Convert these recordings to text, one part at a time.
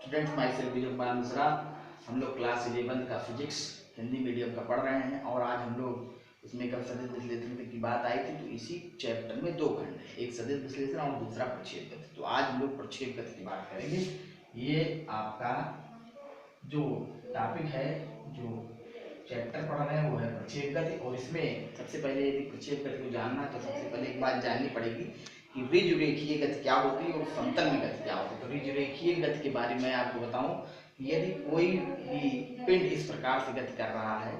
Students, my self Vijay Kumar Mishra. हम लोग class 11 का फिजिक्स हिंदी मीडियम का पढ़ रहे हैं और आज हम लोग इसमें कल सदिश विश्लेषण की बात आई थी। तो इसी चैप्टर में दो खंड है, एक सदिश विश्लेषण और दूसरा प्रक्षेप गति। तो आज हम लोग प्रक्षेप गति की बात करेंगे। ये आपका जो टॉपिक है, जो चैप्टर पढ़ रहे हैं वो है प्रक्षेप गति। और इसमें सबसे पहले यदि प्रक्षेप गति को जानना है तो सबसे पहले एक बात जाननी पड़ेगी कि ऋजु रेखीय गति क्या होती है और समतल में गति क्या होती है। तो ऋजु रेखीय गति के बारे में आपको बताऊं, यदि कोई भी पिंड इस प्रकार से गति कर रहा है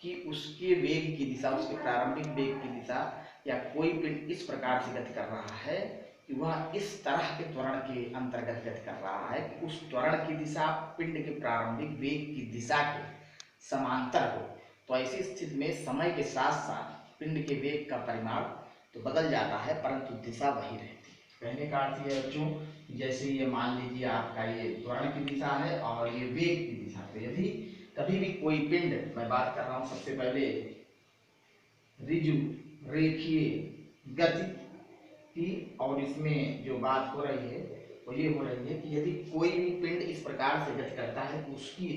कि उसके वेग की दिशा, उसके प्रारंभिक वेग की दिशा, या कोई पिंड इस प्रकार से गति कर रहा है कि वह इस तरह के त्वरण के अंतर्गत गति कर रहा है कि उस त्वरण की दिशा पिंड के प्रारंभिक वेग की दिशा के समांतर हो, तो ऐसी स्थिति में समय के साथ साथ पिंड के वेग का परिमाण तो बदल जाता है परंतु दिशा वही रहती है। कहने का अर्थ यह बच्चों, जैसे ये मान लीजिए आपका ये त्वरण की दिशा है और ये वेग की दिशा। तो यदि कभी भी कोई पिंड, मैं बात कर रहा हूं सबसे पहले ऋजु रेखीय गति की, और इसमें जो बात हो रही है वो ये हो रही है कि यदि कोई भी पिंड इस प्रकार से गति करता है तो उसकी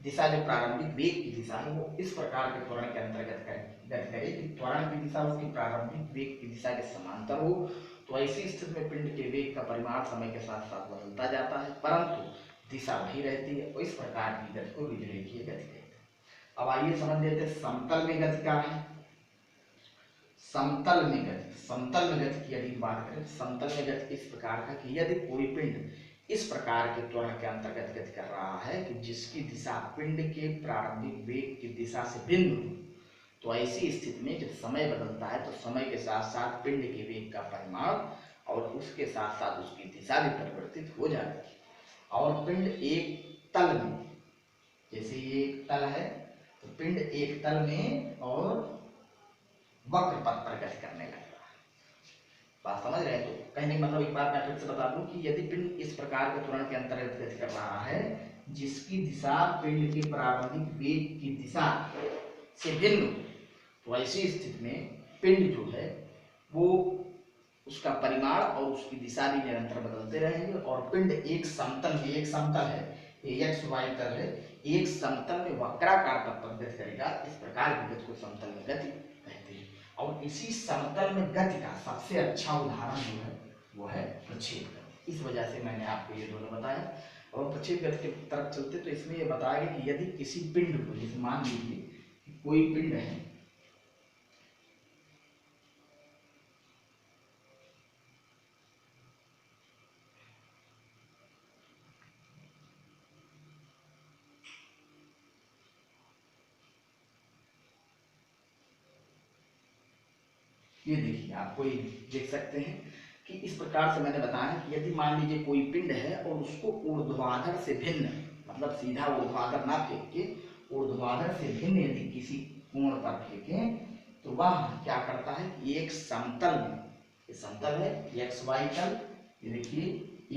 दिशा, जो प्रारंभिक वेग की दिशा है, वो इस प्रकार के त्वरण के अंतर्गत गति करे कि त्वरण की दिशा उसकी प्रारंभिक वेग की दिशा के समांतर हो। तो ऐसी स्थिति में पिंड के वेग का परिमाण समय के साथ साथ बदलता जाता है परंतु दिशा वही रहती है। और इस प्रकार की गति को ऋजु रेखीय गति कहते हैं। अब आइए समझ लेते हैं समतल में गति क्या है। समतल में गति, समतल में गति की यदि बात करें, समतल में गति इस प्रकार का कि यदि कोई पिंड इस प्रकार के त्वरण के अंतर्गत गति कर रहा है कि जिसकी दिशा पिंड के प्रारंभिक वेग की दिशा से भिन्न हो, तो ऐसी स्थिति में जब समय बदलता है तो समय के साथ साथ पिंड के वेग का परिमाण और उसके साथ साथ उसकी दिशा भी परिवर्तित हो जाती है। और पिंड एक तल में, जैसे ये एक तल है तो पिंड एक तल में और वक्र पथ पर गति करने लगता है। बात समझ रहे हैं? तो कहने का मतलब एक बार मैं फिर से बता दूं कि यदि पिंड इस प्रकार के त्वरण के अंतर्गत गति कर रहा है जिसकी दिशा पिंड के प्रारंभिक वेग की दिशा से भिन्न, तो ऐसी स्थिति में पिंड जो है वो उसका परिमाण और उसकी दिशा भी निरंतर बदलते रहेंगे। और पिंड एक समतल में, एक समतल है, ये एक्स वाई तल है, एक समतल में वक्राकार पथ पर गति करेगा। इस प्रकार की गति को समतल में गति कहते हैं। और इसी समतल में गति का सबसे अच्छा उदाहरण जो है वो है प्रक्षेप गति। इस वजह से मैंने आपको ये दोनों बताया। और प्रक्षेप गति की तरफ चलते तो इसमें ये बताया कि यदि किसी पिंड को, जैसे मान लीजिए कोई पिंड है, ये देखिए आपको ये देख सकते हैं कि इस प्रकार से मैंने बताया कि यदि मान लीजिए कोई पिंड है और उसको ऊर्ध्वाधर से भिन्न, मतलब सीधा ऊर्ध्वाधर ना फेंक के ऊर्ध्वाधर से भिन्न यदि किसी कोण पर फेंकें तो वह क्या करता है कि एक समतल में, ये समतल है एक्स वाई तल, ये देखिए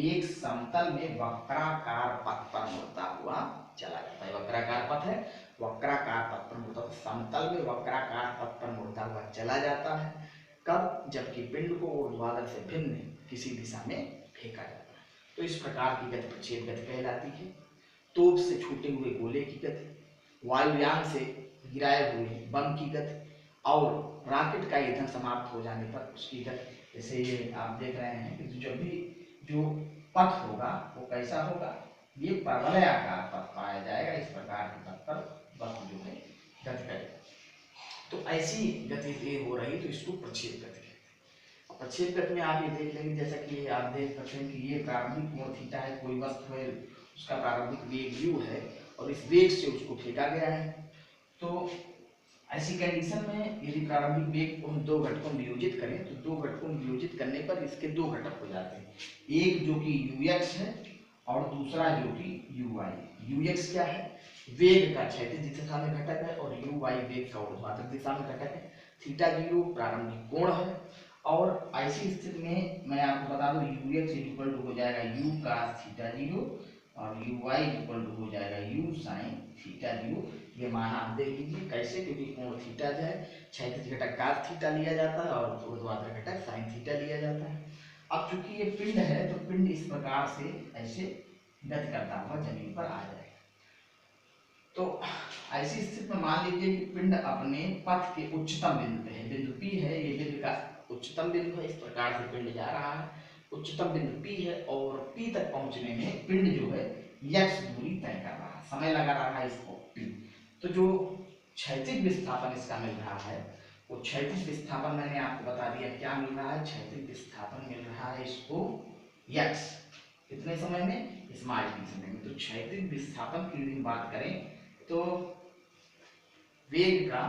एक समतल में वक्राकार पथ पर मुड़ता हुआ चला जाता है। वक्राकार पथ है, वक्राकार पथ पर मुड़ता, समतल में वक्राकार पथ पर मुड़ता हुआ चला जाता है। कब? जबकि पिंड को ऊर्ध्वाधर से भिन्न किसी दिशा में फेंका जाता है। तो इस प्रकार की गति प्रक्षेप गति कहलाती है। तोप से छूटे हुए गोले की गति, वायुयान से गिराए हुए बम की गति, और रॉकेट का ईंधन समाप्त हो जाने पर उसकी गति। जैसे ये आप देख रहे हैं कि जब भी जो पथ होगा वो कैसा होगा, ये परवलयाकार पथ पाया जाएगा। इस प्रकार के पथ पर वस्तु जो है गति करेगा। तो ऐसी गति हो रही तो इसको प्रक्षेप गति कहते हैं। प्रक्षेप गति में आप ये देख लेंगे, जैसा कि आप देख सकते हैं कि ये प्रारंभिक कोण थीटा है, कोई वस्तु है, उसका प्रारंभिक वेग u है और इस वेग से उसको फेंका गया है। तो ऐसी कंडीशन में यदि प्रारंभिक वेग को हम दो घटकों में वियोजित करें तो दो घटकों में वियोजित करने पर इसके दो घटक हो जाते हैं, एक जो कि ux है और दूसरा जो कि uy। ux क्या है? वेग का क्षैतिज दिशा में घटक है और uy वेग का ऊर्ध्वाधर दिशा में घटक है। थीटा 0 प्रारंभिक कोण है। और ऐसी स्थिति में मैं आपको बता दूं ux इक्वल टू हो जाएगा u cos थीटा 0 और uy इक्वल टू हो जाएगा u sin थीटा 0। ये मान आप देख लीजिए कैसे, क्योंकि कोण थीटा जो है क्षैतिज घटक cos थीटा लिया जाता है और ऊर्ध्वाधर घटक sin थीटा लिया जाता है। अब चूंकि ये पिंड है तो पिंड इस प्रकार से ऐसे गति करता हुआ जमीन पर आ जाएगा। तो ऐसी स्थिति में मान लीजिए कि पिंड अपने पथ के उच्चतम बिंदु पे है, बिंदु P है, ये बिंदु का उच्चतम बिंदु है, इस प्रकार से पिंड जा रहा है, उच्चतम बिंदु P है और P तक पहुंचने में पिंड जो है x दूरी तय कर रहा है, समय लगा रहा है इसको P। तो जो क्षैतिज विस्थापन इसका मिल रहा है, वो क्षैतिज विस्थापन मैंने आपको बता दिया क्या मिल रहा है, क्षैतिज विस्थापन मिल रहा है इसको x, कितने समय में, स्मॉल t समय में। तो क्षैतिज विस्थापन की यदि बात करें तो वेग का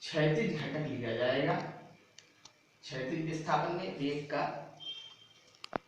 क्षैतिज घटक लिया जाएगा, क्षैतिज विस्थापन में वेग का